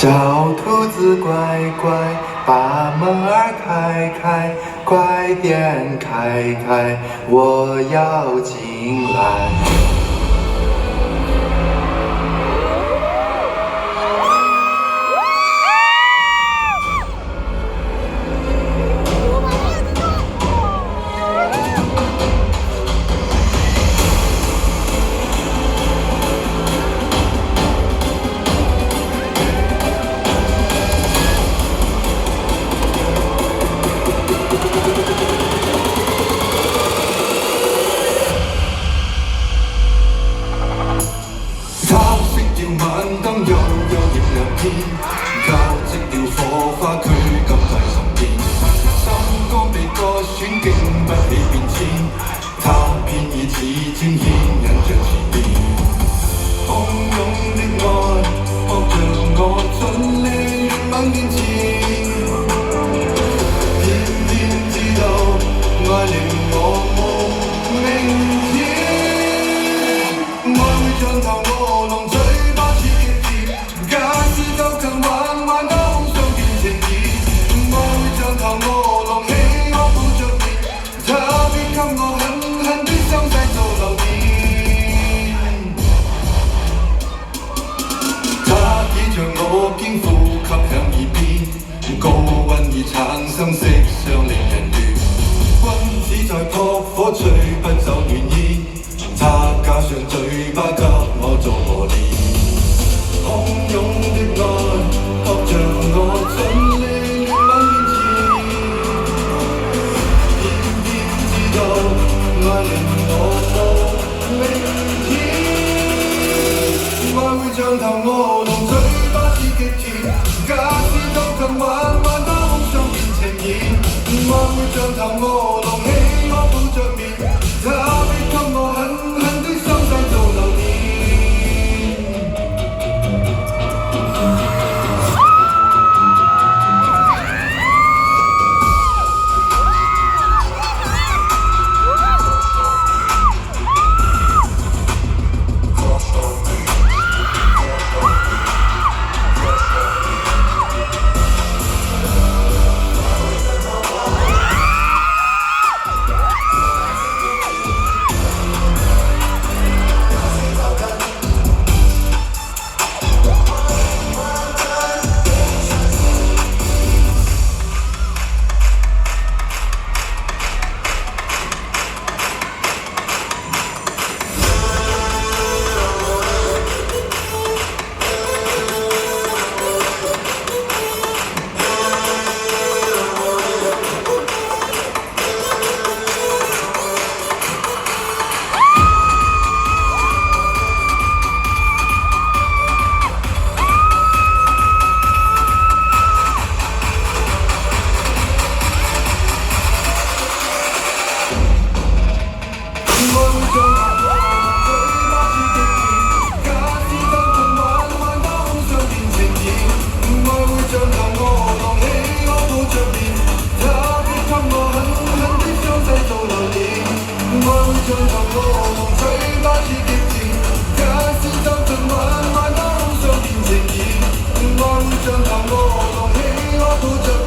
小兔子乖乖，把门儿开开，快点开开，我要进来。晚燈悠悠亦亮天，交織了火花，佢今季沉澱，心肝被割損，經不起變遷，他偏以此天牽引着前面，洶湧的愛，撲着我盡力猛堅持，偏偏知道愛令我冇明天，愛會像頭餓狼嘴。我經呼吸響耳邊，高溫已產生色相令人亂，君子在撲火吹不走暖意，他加上嘴巴給我做磨練，洶湧的愛撲着我盡力猛堅持，偏偏知道愛令我冇明天，愛會像頭餓狼嘴。假使都更晚晚都相變情意，愛會像頭餓狼起我抱着面，他必給我狠狠的傷勢做留念。像頭餓狼嘴巴似極甜，假使走進晚晚都相變情意，愛會像頭餓狼起我抱着。